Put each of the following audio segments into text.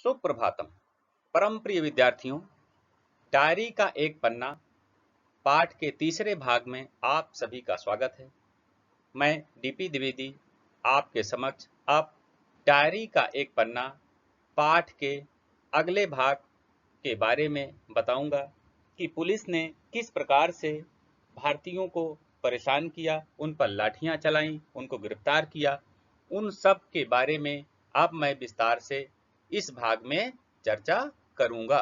सुप्रभातम। परम प्रिय विद्यार्थियों, डायरी का एक पन्ना पाठ के तीसरे भाग में आप सभी का स्वागत है। मैं डीपी द्विवेदी आपके समक्ष अब डायरी का एक पन्ना पाठ के अगले भाग के बारे में बताऊंगा कि पुलिस ने किस प्रकार से भारतीयों को परेशान किया, उन पर लाठियां चलाईं, उनको गिरफ्तार किया। उन सब के बारे में अब मैं विस्तार से इस भाग में चर्चा करूंगा।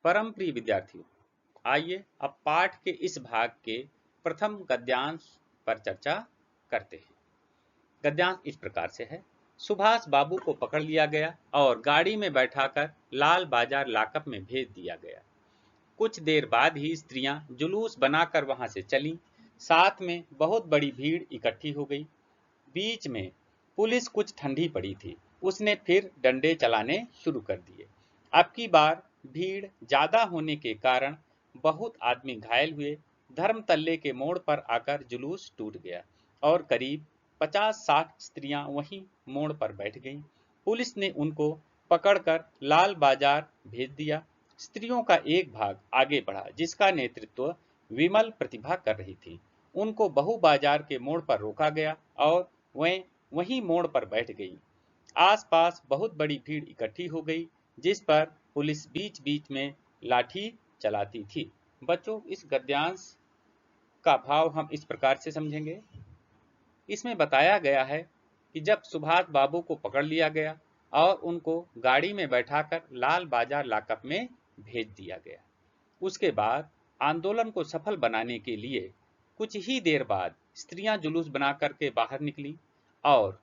परम प्रिय विद्यार्थियों, आइए अब पाठ के इस भाग के प्रथम गद्यांश पर चर्चा करते हैं। गद्यांश इस प्रकार से है। सुभाष बाबू को पकड़ लिया गया और गाड़ी में बैठाकर लाल बाजार लाकअप में भेज दिया गया। कुछ देर बाद ही स्त्रियां जुलूस बनाकर वहां से चलीं। साथ में बहुत बड़ी भीड़ इकट्ठी हो गई। बीच में पुलिस कुछ ठंडी पड़ी थी। उसने फिर डंडे चलाने शुरू कर दिए। अब की बार भीड़ ज्यादा होने के कारण बहुत आदमी घायल हुए। धर्मतल्ले के मोड़ पर आकर जुलूस टूट गया और करीब 50-60 स्त्रियां वहीं मोड़ पर बैठ गईं। पुलिस ने उनको पकड़कर लाल बाजार भेज दिया। स्त्रियों का एक भाग आगे बढ़ा, जिसका नेतृत्व विमल प्रतिभा कर रही थी। उनको बहु बाजार के मोड़ पर रोका गया और वह वहीं मोड़ पर बैठ गई। आसपास बहुत बड़ी भीड़ इकट्ठी हो गई, जिस पर पुलिस बीच बीच में लाठी चलाती थी। बच्चों, इस गद्यांश का भाव हम इस प्रकार से समझेंगे। इसमें बताया गया है कि जब सुभाष बाबू को पकड़ लिया गया और उनको गाड़ी में बैठाकर लाल बाजार लाकअप में भेज दिया गया, उसके बाद आंदोलन को सफल बनाने के लिए कुछ ही देर बाद स्त्रियां जुलूस बना करके बाहर निकली और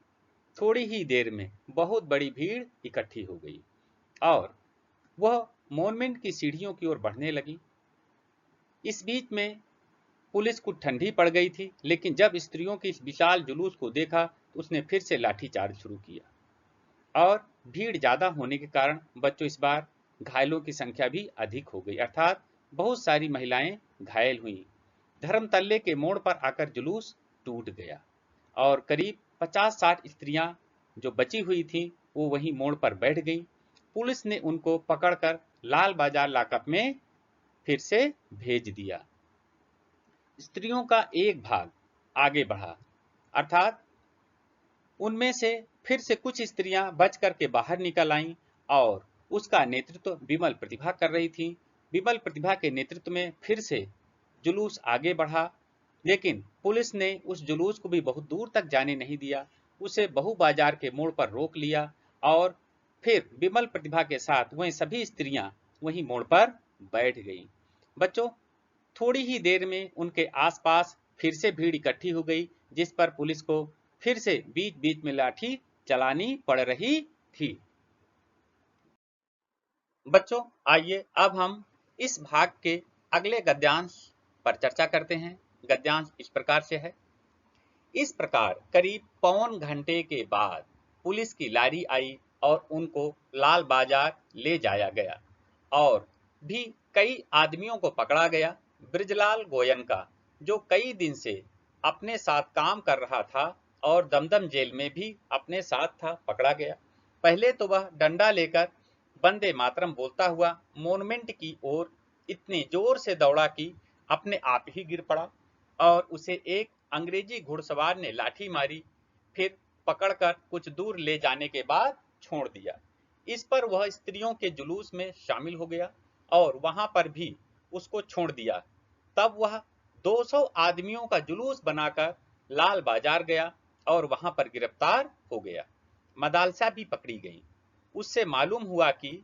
थोड़ी ही देर में बहुत बड़ी भीड़ इकट्ठी हो गई और वह मॉन्यूमेंट की सीढ़ियों की ओर बढ़ने लगी। इस बीच में पुलिस कुछ ठंडी पड़ गई थी, लेकिन जब स्त्रियों की इस विशाल जुलूस को देखा तो उसने फिर से लाठीचार्ज शुरू किया और भीड़ ज्यादा होने के कारण बच्चों इस बार घायलों की संख्या भी अधिक हो गई, अर्थात बहुत सारी महिलाएं घायल हुई। धर्मतल्ले के मोड़ पर आकर जुलूस टूट गया और करीब 50-60 स्त्रियां जो बची हुई थीं वो वहीं मोड़ पर बैठ गईं। पुलिस ने उनको पकड़कर लाल बाजार लाकअप में फिर से भेज दिया। स्त्रियों का एक भाग आगे बढ़ा, अर्थात उनमें से फिर से कुछ स्त्रियां बच करके बाहर निकल आईं और उसका नेतृत्व विमल प्रतिभा कर रही थी। विमल प्रतिभा के नेतृत्व में फिर से जुलूस आगे बढ़ा, लेकिन पुलिस ने उस जुलूस को भी बहुत दूर तक जाने नहीं दिया। उसे बहु बाजार के मोड़ पर रोक लिया और फिर विमल प्रतिभा के साथ वही सभी स्त्रियां वहीं मोड़ पर बैठ गईं। बच्चों, थोड़ी ही देर में उनके आसपास फिर से भीड़ इकट्ठी हो गई, जिस पर पुलिस को फिर से बीच बीच में लाठी चलानी पड़ रही थी। बच्चों, आइए अब हम इस भाग के अगले गद्यांश पर चर्चा करते हैं। गद्यांश इस प्रकार से है। इस प्रकार करीब पौन घंटे के बाद पुलिस की लारी आई और उनको लाल बाजार ले जाया गया और भी कई आदमियों को पकड़ा गया। ब्रिजलाल गोयनका, जो कई दिन से अपने साथ काम कर रहा था और दमदम जेल में भी अपने साथ था, पकड़ा गया। पहले तो वह डंडा लेकर वंदे मातरम बोलता हुआ मॉन्यूमेंट की ओर इतने जोर से दौड़ा कि अपने आप ही गिर पड़ा और उसे एक अंग्रेजी घुड़सवार ने लाठी मारी, फिर पकड़कर कुछ दूर ले जाने के बाद छोड़ दिया। इस पर वह स्त्रियों के जुलूस में शामिल हो गया और वहां पर भी उसको छोड़ दिया। तब वह 200 आदमियों का जुलूस बनाकर लाल बाजार गया और वहां पर गिरफ्तार हो गया। मदालसा भी पकड़ी गई। उससे मालूम हुआ कि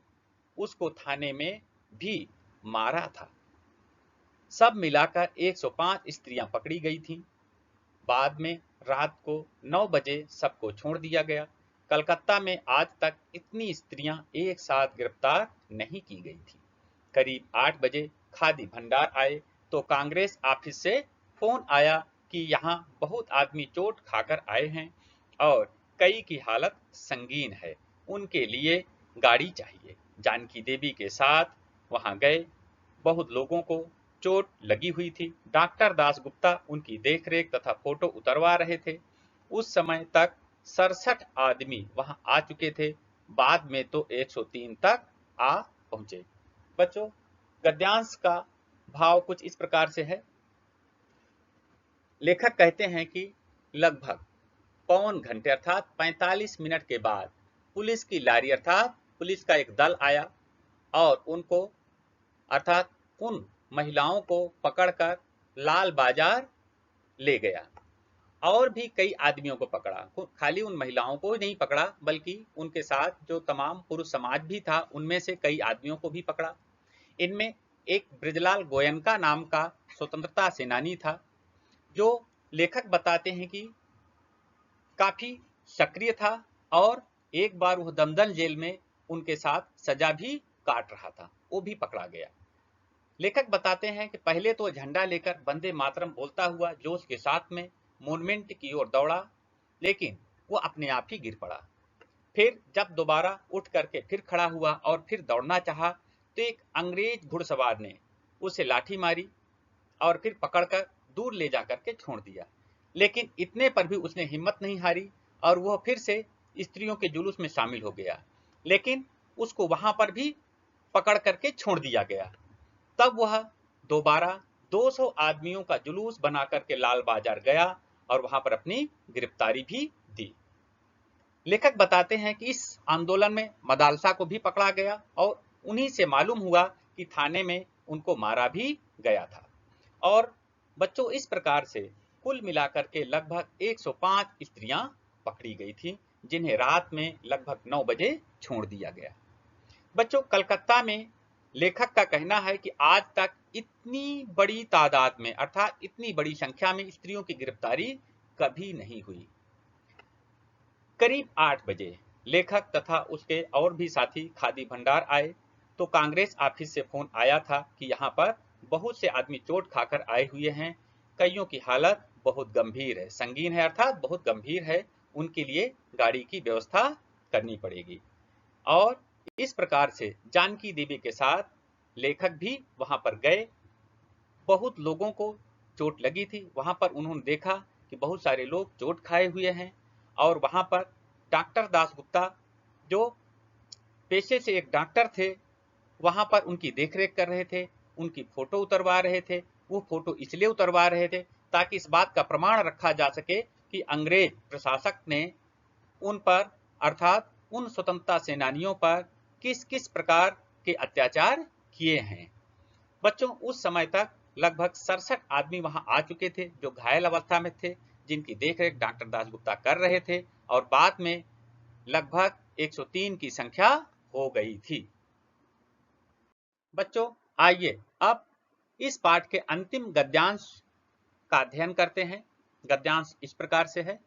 उसको थाने में भी मारा था। सब मिलाकर 105 स्त्रियां पकड़ी गई थीं। बाद में रात को 9 बजे सबको छोड़ दिया गया। कलकत्ता में आज तक इतनी स्त्रियां एक साथ गिरफ्तार नहीं की गई थी। करीब 8 बजे खादी भंडार आए तो कांग्रेस ऑफिस से फोन आया कि यहाँ बहुत आदमी चोट खाकर आए हैं और कई की हालत संगीन है, उनके लिए गाड़ी चाहिए। जानकी देवी के साथ वहां गए। बहुत लोगों को चोट लगी हुई थी। डॉक्टर दासगुप्ता उनकी देखरेख तथा फोटो उतरवा रहे थे। उस समय तक 67 आदमी वहां आ चुके थे। बाद में तो 103 तक आ पहुंचे। बच्चों, गद्यांश का भाव कुछ इस प्रकार से है। लेखक कहते हैं कि लगभग पौन घंटे अर्थात 45 मिनट के बाद पुलिस की लारी अर्थात पुलिस का एक दल आया और उनको अर्थात उन महिलाओं को पकड़कर लाल बाजार ले गया और भी कई आदमियों को पकड़ा। खाली उन महिलाओं को ही नहीं पकड़ा बल्कि उनके साथ जो तमाम पुरुष समाज भी था उनमें से कई आदमियों को भी पकड़ा। इनमें एक बृजलाल गोयनका नाम का स्वतंत्रता सेनानी था, जो लेखक बताते हैं कि काफी सक्रिय था और एक बार वह दमदल जेल में उनके साथ सजा भी काट रहा था, वो भी पकड़ा गया। लेखक बताते हैं कि पहले तो झंडा लेकर वंदे मातरम बोलता हुआ जोश के साथ में मॉन्यूमेंट की ओर दौड़ा, लेकिन वो अपने आप ही गिर पड़ा। फिर जब दोबारा उठ करके फिर खड़ा हुआ और फिर दौड़ना चाहा तो एक अंग्रेज घुड़सवार ने उसे लाठी मारी और फिर पकड़कर दूर ले जा करके छोड़ दिया। लेकिन इतने पर भी उसने हिम्मत नहीं हारी और वह फिर से स्त्रियों के जुलूस में शामिल हो गया, लेकिन उसको वहां पर भी पकड़ करके छोड़ दिया गया। तब वह दोबारा 200 आदमियों का जुलूस बना करके लाल बाजार गया और वहां पर अपनी गिरफ्तारी भी दी। लेखक बताते हैं कि इस आंदोलन में मदालसा को भी पकड़ा गया और उन्हीं से मालूम हुआ कि थाने में उनको मारा भी गया था। और बच्चों, इस प्रकार से कुल मिलाकर के लगभग 105 स्त्रियां पकड़ी गई थी, जिन्हें रात में लगभग 9 बजे छोड़ दिया गया। बच्चों, कलकत्ता में लेखक का कहना है कि आज तक इतनी बड़ी तादाद में अर्थात इतनी बड़ी संख्या में स्त्रियों की गिरफ्तारी कभी नहीं हुई। करीब 8 बजे लेखक तथा उसके और भी साथी खादी भंडार आए तो कांग्रेस ऑफिस से फोन आया था कि यहाँ पर बहुत से आदमी चोट खाकर आए हुए हैं, कईयों की हालत बहुत गंभीर है, संगीन है अर्थात बहुत गंभीर है, उनके लिए गाड़ी की व्यवस्था करनी पड़ेगी। और इस प्रकार से जानकी देवी के साथ लेखक भी वहां पर गए। बहुत लोगों को चोट लगी थी, वहां पर उन्होंने देखा कि बहुत सारे लोग चोट खाए हुए हैं और वहां पर डॉक्टर दासगुप्ता जो पेशे से एक डॉक्टर थे वहां पर उनकी देखरेख कर रहे थे, उनकी फोटो उतरवा रहे थे। वो फोटो इसलिए उतरवा रहे थे ताकि इस बात का प्रमाण रखा जा सके कि अंग्रेज प्रशासक ने उन पर अर्थात उन स्वतंत्रता सेनानियों पर किस किस प्रकार के अत्याचार किए हैं। बच्चों, उस समय तक लगभग 67 आदमी वहां आ चुके थे जो घायल अवस्था में थे, जिनकी देखरेख डॉक्टर दासगुप्ता कर रहे थे और बाद में लगभग 103 की संख्या हो गई थी। बच्चों, आइए अब इस पाठ के अंतिम गद्यांश का अध्ययन करते हैं। गद्यांश इस प्रकार से है।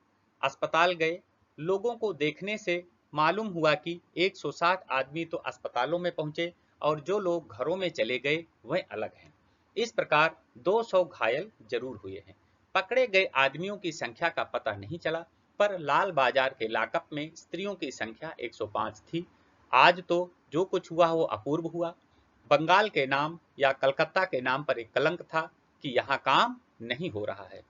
अस्पताल गए, लोगों को देखने से मालूम हुआ कि 160 आदमी तो अस्पतालों में पहुंचे और जो लोग घरों में चले गए वह अलग हैं। इस प्रकार 200 घायल जरूर हुए हैं। पकड़े गए आदमियों की संख्या का पता नहीं चला, पर लाल बाजार के लॉकअप में स्त्रियों की संख्या 105 थी। आज तो जो कुछ हुआ वो अपूर्व हुआ। बंगाल के नाम या कलकत्ता के नाम पर एक कलंक था कि यहाँ काम नहीं हो रहा है,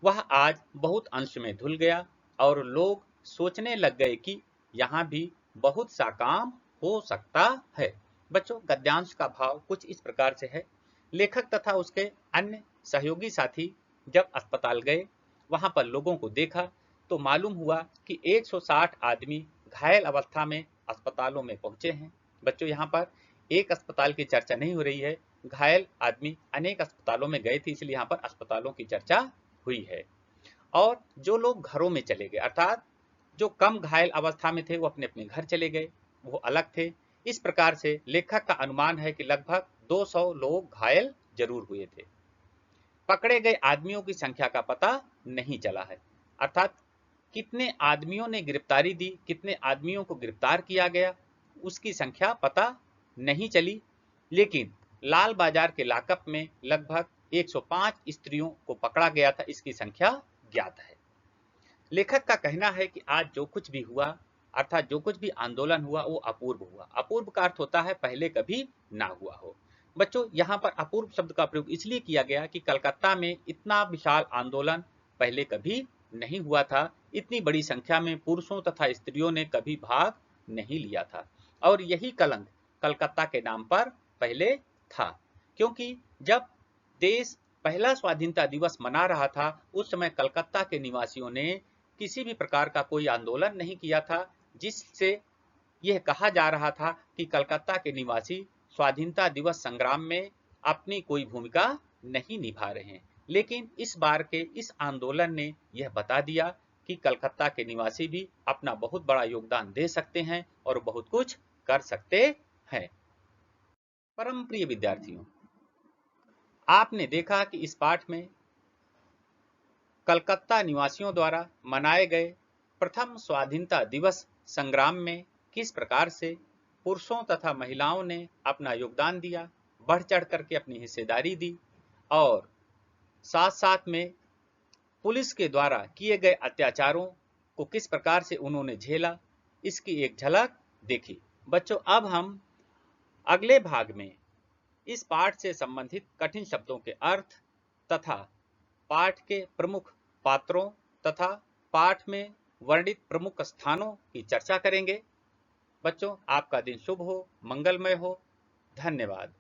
वह आज बहुत अंश में धुल गया और लोग सोचने लग गए कि यहाँ भी बहुत सा काम हो सकता है। बच्चों, गद्यांश का भाव कुछ इस प्रकार से है। लेखक तथा उसके अन्य सहयोगी साथी जब अस्पताल गए, वहां पर लोगों को देखा तो मालूम हुआ कि 160 आदमी घायल अवस्था में अस्पतालों में पहुंचे हैं। बच्चों, यहाँ पर एक अस्पताल की चर्चा नहीं हो रही है, घायल आदमी अनेक अस्पतालों में गए थे, इसलिए यहाँ पर अस्पतालों की चर्चा हुई है। और जो लोग घरों में चले गए अर्थात जो कम घायल अवस्था में थे वो अपने अपने घर चले गए, वो अलग थे। इस प्रकार से लेखक का अनुमान है कि लगभग 200 लोग घायल जरूर हुए थे। पकड़े गए आदमियों की संख्या का पता नहीं चला है, अर्थात कितने आदमियों ने गिरफ्तारी दी, कितने आदमियों को गिरफ्तार किया गया, उसकी संख्या पता नहीं चली। लेकिन लाल बाजार के लॉकअप में लगभग 105 स्त्रियों को पकड़ा गया था, इसकी संख्या ज्ञात है। लेखक का कहना है कि आज जो कुछ भी हुआ अर्थात जो कुछ भी आंदोलन हुआ वो अपूर्व हुआ। अपूर्व का अर्थ होता है पहले कभी ना हुआ हो। बच्चों, यहाँ पर अपूर्व शब्द का प्रयोग इसलिए किया गया कि कलकत्ता में इतना विशाल आंदोलन पहले कभी नहीं हुआ था, इतनी बड़ी संख्या में पुरुषों तथा स्त्रियों ने कभी भाग नहीं लिया था और यही कलंक कलकत्ता के नाम पर पहले था, क्योंकि जब देश पहला स्वाधीनता दिवस मना रहा था उस समय कलकत्ता के निवासियों ने किसी भी प्रकार का कोई आंदोलन नहीं किया था, जिससे यह कहा जा रहा था कि कलकत्ता के निवासी स्वाधीनता दिवस संग्राम में अपनी कोई भूमिका नहीं निभा रहे हैं। लेकिन इस बार के इस आंदोलन ने यह बता दिया कि कलकत्ता के निवासी भी अपना बहुत बड़ा योगदान दे सकते हैं और बहुत कुछ कर सकते हैं। परम प्रिय विद्यार्थियों, आपने देखा कि इस पाठ में कलकत्ता निवासियों द्वारा मनाए गए प्रथम स्वाधीनता दिवस संग्राम में किस प्रकार से पुरुषों तथा महिलाओं ने अपना योगदान दिया, बढ़ चढ़ करके अपनी हिस्सेदारी दी और साथ साथ में पुलिस के द्वारा किए गए अत्याचारों को किस प्रकार से उन्होंने झेला, इसकी एक झलक देखी। बच्चों, अब हम अगले भाग में इस पाठ से संबंधित कठिन शब्दों के अर्थ तथा पाठ के प्रमुख पात्रों तथा पाठ में वर्णित प्रमुख स्थानों की चर्चा करेंगे। बच्चों, आपका दिन शुभ हो, मंगलमय हो। धन्यवाद।